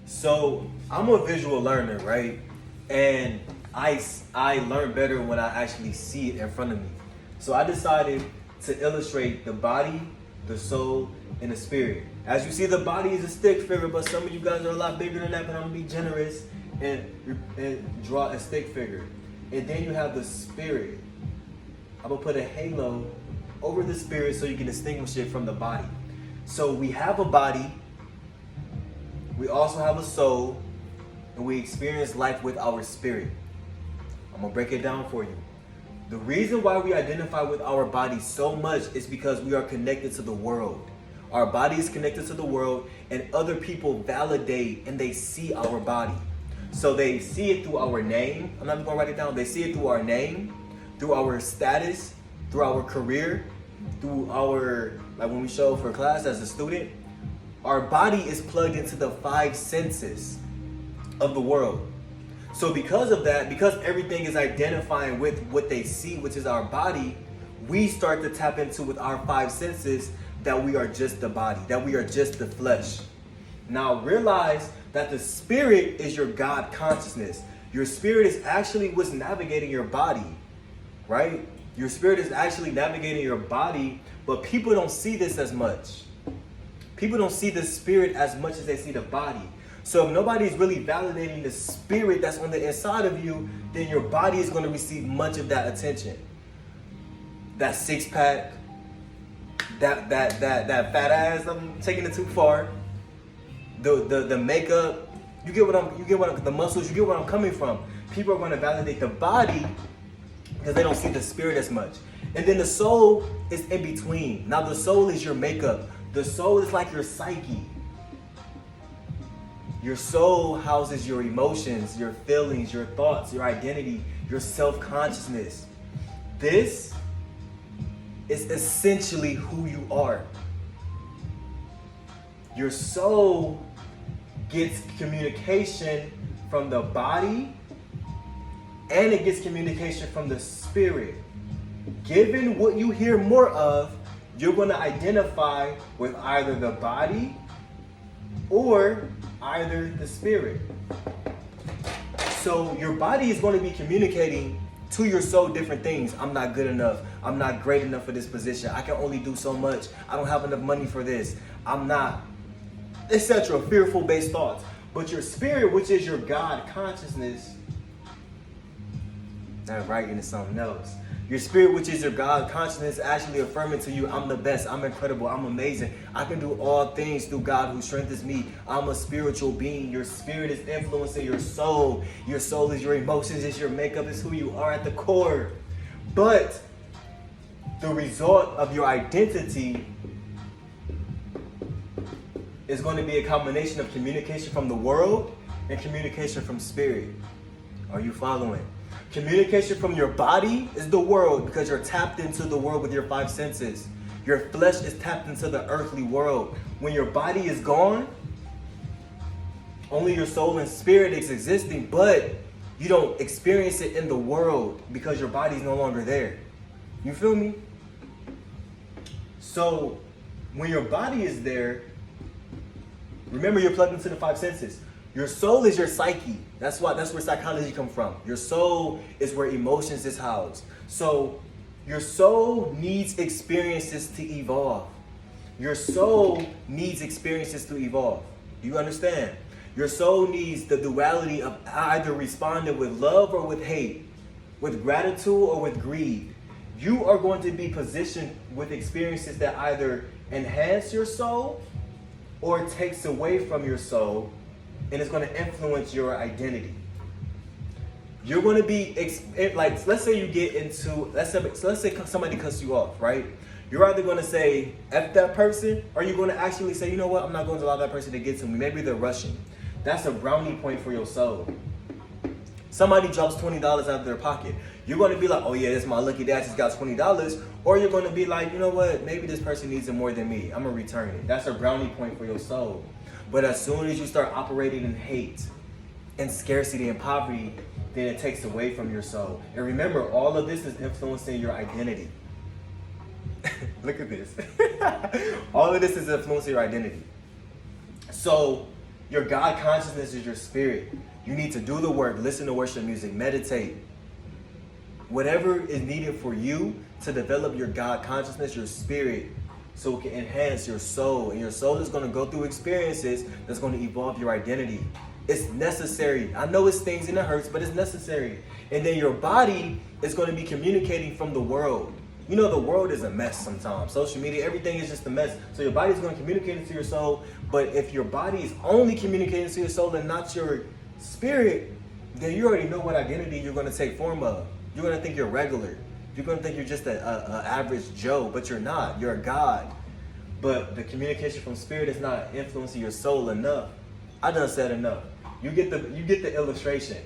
So I'm a visual learner, right? And I learn better when I actually see it in front of me. So I decided to illustrate the body, the soul, and the spirit. As you see, the body is a stick figure, but some of you guys are a lot bigger than that. But I'm gonna be generous and draw a stick figure. And then you have the spirit. I'm gonna put a halo over the spirit so you can distinguish it from the body. So we have a body. We also have a soul, and we experience life with our spirit. I'm gonna break it down for you. The reason why we identify with our body so much is because we are connected to the world. Our body is connected to the world, and other people validate and they see our body. So they see it through our name. I'm not gonna write it down. They see it through our name, through our status, through our career, through our, like when we show for class as a student. Our body is plugged into the 5 senses of the world. So because of that, because everything is identifying with what they see, which is our body, we start to tap into with our 5 senses that we are just the body, that we are just the flesh. Now realize that the spirit is your God consciousness. Your spirit is actually what's navigating your body, right? Your spirit is actually navigating your body, but people don't see this as much. People don't see the spirit as much as they see the body. So if nobody's really validating the spirit that's on the inside of you, then your body is going to receive much of that attention. That 6-pack, that fat ass, I'm taking it too far. The makeup, the muscles, you get what I'm coming from. People are going to validate the body because they don't see the spirit as much. And then the soul is in between. Now the soul is your makeup. The soul is like your psyche. Your soul houses your emotions, your feelings, your thoughts, your identity, your self-consciousness. This is essentially who you are. Your soul gets communication from the body, and it gets communication from the spirit. Given what you hear more of, you're going to identify with either the body or either the spirit. So your body is going to be communicating to your soul different things. I'm not good enough. I'm not great enough for this position. I can only do so much. I don't have enough money for this. I'm not, etc. Fearful based thoughts. But your spirit, which is your God consciousness, not right into something else. Your spirit, which is your God consciousness, actually affirming to you, I'm the best, I'm incredible, I'm amazing. I can do all things through God who strengthens me. I'm a spiritual being. Your spirit is influencing your soul. Your soul is your emotions, it's your makeup, it's who you are at the core. But the result of your identity is going to be a combination of communication from the world and communication from spirit. Are you following? Communication from your body is the world because you're tapped into the world with your 5 senses. Your flesh is tapped into the earthly world. When your body is gone, only your soul and spirit is existing, but you don't experience it in the world because your body is no longer there. You feel me? So when your body is there, remember you're plugged into the 5 senses. Your soul is your psyche. That's where psychology comes from. Your soul is where emotions is housed. So your soul needs experiences to evolve. Your soul needs experiences to evolve. Do you understand? Your soul needs the duality of either responding with love or with hate, with gratitude or with greed. You are going to be positioned with experiences that either enhance your soul or takes away from your soul, and it's going to influence your identity. You're going to be, like, let's say you get into, let's say somebody cuts you off, right? You're either going to say, F that person, or you're going to actually say, you know what, I'm not going to allow that person to get to me. Maybe they're rushing. That's a brownie point for your soul. Somebody drops $20 out of their pocket. You're going to be like, oh yeah, this is my lucky dad just got $20. Or you're going to be like, you know what, maybe this person needs it more than me. I'm going to return it. That's a brownie point for your soul. But as soon as you start operating in hate and scarcity and poverty, then it takes away from your soul. And remember, all of this is influencing your identity. Look at this. All of this is influencing your identity. So Your God consciousness is your spirit. You need to do the work, listen to worship music, meditate. Whatever is needed for you to develop your God consciousness, your spirit, so it can enhance your soul. And your soul is going to go through experiences that's going to evolve your identity. It's necessary. I know it stings and it hurts, but it's necessary. And then your body is going to be communicating from the world. You know, the world is a mess sometimes. Social media, everything is just a mess. So your body is going to communicate it to your soul. But if your body is only communicating to your soul and not your spirit, then you already know what identity you're going to take form of. You're going to think you're regular. You're going to think you're just an average Joe, but you're not. You're a God. But the communication from spirit is not influencing your soul enough. I done said enough. You get the illustration.